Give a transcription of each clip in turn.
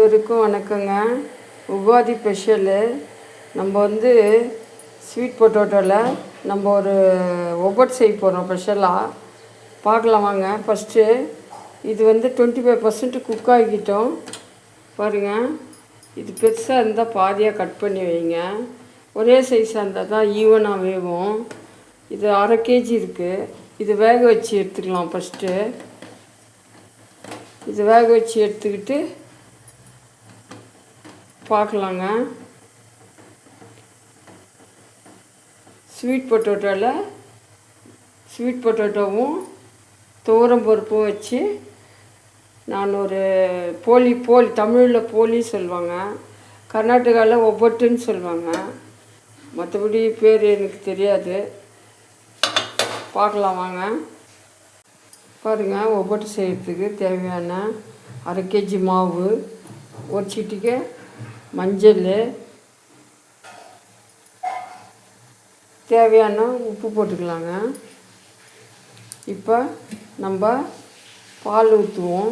அனைவருக்கும் வணக்கங்க. உகாதி ஸ்பெஷலு. நம்ம ஸ்வீட் பொட்டோட்டோவில் நம்ம ஒரு ஒவ்வொரு செய்ய போகிறோம் ஸ்பெஷலாக. பார்க்கலாம் வாங்க. ஃபஸ்ட்டு இது 25% குக் ஆகிக்கிட்டோம் பாருங்கள். இது பெருசாக இருந்தால் பாதியாக கட் பண்ணி வைங்க. ஒரே சைஸாக இருந்தால் தான் ஈவனாக வேகும். இது 1/2 kg இருக்குது. இது வேக வச்சு எடுத்துக்கலாம். ஃபஸ்ட்டு இது வேக வச்சு எடுத்துக்கிட்டு பார்க்கலாங்க. ஸ்வீட் பொட்டோட்டோவும் துவரம் பருப்பும் வச்சு நான் ஒரு போலி தமிழில் போலி சொல்லுவாங்க, கர்நாடகாவில் ஒவ்வொட்டுன்னு சொல்லுவாங்க. மற்றபடி பேர் எனக்கு தெரியாது. பார்க்கலாம் வாங்க. பாருங்கள், ஒவ்வொட்டு செய்கிறதுக்கு தேவையான 1/2 kg மாவு, ஒரு சிட்டிகை மஞ்சள், தேவையான உப்பு போட்டுக்கலாங்க. இப்போ நம்ம பால் ஊற்றுவோம்.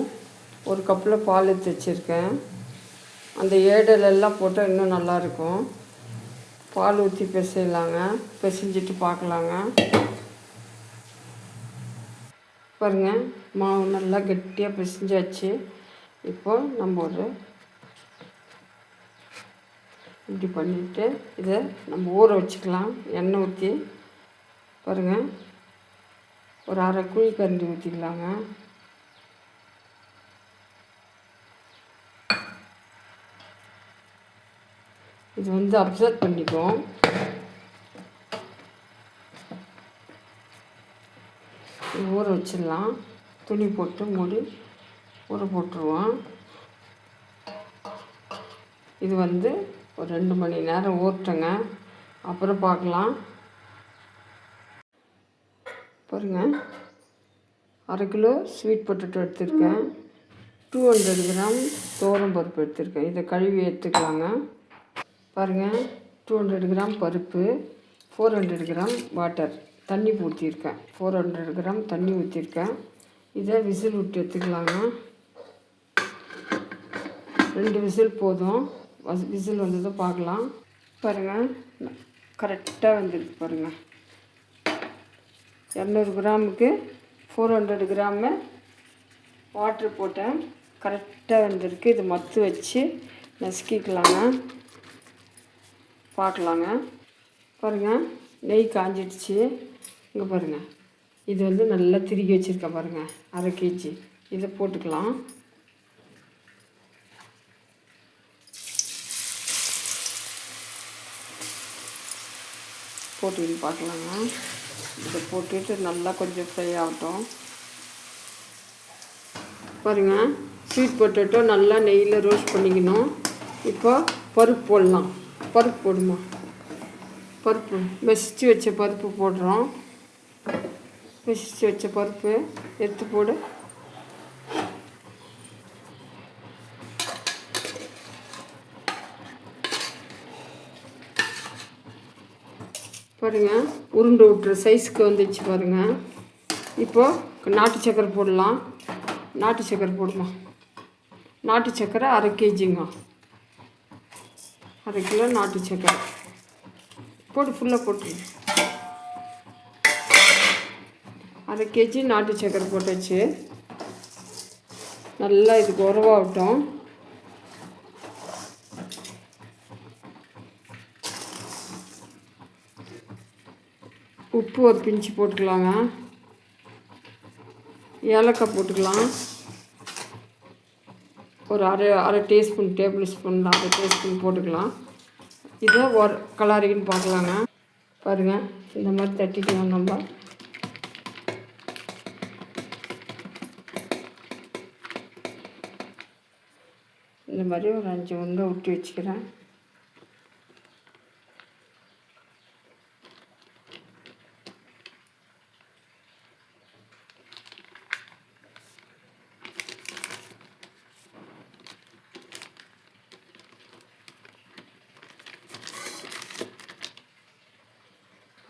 ஒரு கப்பில் பால் ஊற்றி வச்சுருக்கேன். அந்த ஏடலெல்லாம் போட்டால் இன்னும் நல்லாயிருக்கும். பால் ஊற்றி பிசையலாங்க. பிசைஞ்சிட்டு பார்க்கலாங்க. பாருங்கள், மாவு நல்லா கெட்டியாக பிசைஞ்சாச்சு. இப்போ நம்ம இப்படி பண்ணிவிட்டு இதை நம்ம ஊற வச்சுக்கலாம். எண்ணெய் ஊற்றி பாருங்கள், ஒரு 1/2 குழிக்கரண்டி ஊற்றிக்கலாங்க. இது அப்சர்வ் பண்ணிக்கும். ஊற வச்சிடலாம். துணி போட்டு மூடி ஊற போட்டுருவோம். இது ஒரு 2 மணி நேரம் ஊறட்டுங்க. அப்புறம் பார்க்கலாம். பாருங்கள், 1/2 கிலோ ஸ்வீட் பொட்டேட்டோ எடுத்துருக்கேன். 200 கிராம் துவரம் பருப்பு எடுத்துருக்கேன். இதை கழுவி எடுத்துக்கலாங்க. பாருங்கள், 200 கிராம் பருப்பு, 400 கிராம் வாட்டர், தண்ணி ஊற்றிருக்கேன். 400 கிராம் தண்ணி ஊற்றிருக்கேன். இதை விசில் விட்டு எடுத்துக்கலாங்க. 2 விசில் போதும். விசில் வந்ததை பார்க்கலாம். பாருங்கள், கரெக்டாக வந்துருக்கு. பாருங்கள், 200 கிராமுக்கு 400 கிராமு வாட்ரு போட்டேன். கரெக்டாக வந்திருக்கு. இது மத்து வச்சு நசுக்கிக்கலாங்க. பார்க்கலாங்க. பாருங்கள், நெய் காஞ்சிடுச்சு. இங்கே பாருங்கள், இது நல்லா திருகி வச்சுருக்கேன். பாருங்கள், 1/2 kg. இதை போட்டுக்கலாம். போட்டுக்கிட்டு பார்க்கலாங்க. இதை போட்டுட்டு நல்லா கொஞ்சம் ஃப்ரை ஆகட்டும். பாருங்கள், ஸ்வீட் பொட்டேட்டோ நல்லா நெய்யில் ரோஸ்ட் பண்ணிக்கணும். இப்போ பருப்பு போடலாம். பருப்பு போடுமா. பருப்பு மெசிச்சு வச்ச பருப்பு போடுறோம். மெசிச்சு வச்ச பருப்பு எடுத்து போடு. பாருங்கள், உருண்டை விட்டுற சைஸுக்கு வந்துச்சு. பாருங்கள், இப்போது நாட்டு சக்கரை போடலாம். நாட்டு சக்கரை போடுமா. நாட்டு சக்கரை 1/2 kgங்க. 1/2 கிலோ நாட்டு சக்கரை போட்டு ஃபுல்லாக போட்டு 1/2 kg நாட்டு சக்கரை போட்டாச்சு. நல்லா இதுக்கு உரவாகட்டும். உப்பு ஒரு பிஞ்சு போட்டுக்கலாங்க. ஏலக்காய் போட்டுக்கலாம். ஒரு அரை டீஸ்பூன், டேபிள் ஸ்பூன் 1/2 டீஸ்பூன் போட்டுக்கலாம். இதை ஒரு கலரின்னு பார்க்கலாங்க. பாருங்கள், இந்த மாதிரி தட்டிக்கலாம். நம்ம இந்த மாதிரி ஒரு 5 உருண்டை விட்டு வச்சுக்கிறேன்.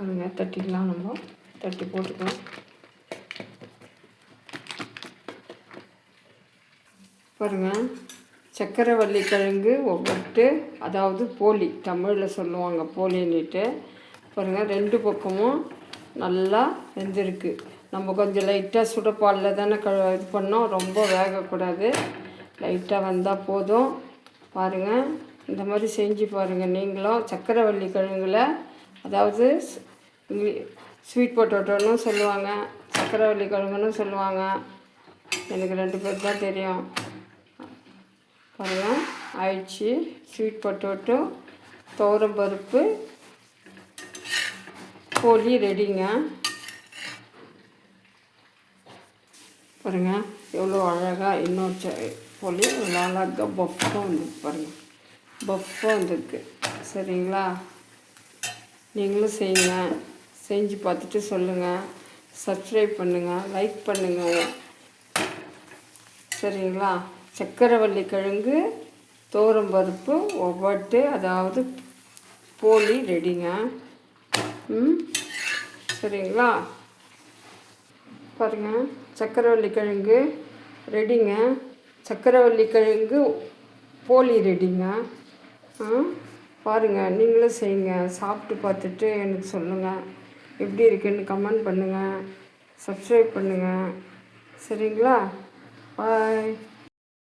பாருங்கள், தட்டிக்கலாம். நம்ம தட்டி போட்டுக்கலாம். பாருங்கள், சக்கரவள்ளி கிழங்கு ஒவ்வொட்டு, அதாவது போலி, தமிழில் சொல்லுவாங்க போலின்னுட்டு. பாருங்கள், 2 பக்கமும் நல்லா வெந்திருக்கு. நம்ம கொஞ்சம் லைட்டாக சுடப்பாலில் தானே இது பண்ணோம், ரொம்ப வேகக்கூடாது, லைட்டாக வந்தால் போதும். பாருங்கள், இந்த மாதிரி செஞ்சு பாருங்கள் நீங்களும். சக்கரவள்ளி கிழங்குல, அதாவது ஸ்வீட் பொட்டோட்டோன்னு சொல்லுவாங்க, சக்கரவள்ளி கிழங்குன்னு சொல்லுவாங்க. எனக்கு 2 பேர் தான் தெரியும். பாருங்கள், ஆயிடுச்சு. ஸ்வீட் பொட்டோட்டோ, துவரம்பருப்பு போலி ரெடிங்க. பாருங்கள், எவ்வளோ அழகாக இன்னொரு போலி எவ்வளோ அழகாக பஃப்பாக வந்துருக்கு. பாருங்கள், பஃப்பாக வந்துருக்கு. சரிங்களா? நீங்களும் செய்யுங்க, செஞ்சு பார்த்துட்டு சொல்லுங்கள். சப்ஸ்கிரைப் பண்ணுங்கள், லைக் பண்ணுங்கள். சரிங்களா? சக்கரவள்ளி கிழங்கு, துவரம்பருப்பு ஒவ்வொட்டு, அதாவது போலி ரெடிங்க. சரிங்களா? பாருங்கள், சக்கரவள்ளி கிழங்கு ரெடிங்க. சக்கரவள்ளி கிழங்கு போலி ரெடிங்க. பாருங்கள், நீங்களும் செய்யுங்க. சாப்பிட்டு பார்த்துட்டு எனக்கு சொல்லுங்கள், எப்படி இருக்குன்னு கமெண்ட் பண்ணுங்கள், சப்ஸ்கிரைப் பண்ணுங்கள். சரிங்களா? பாய்.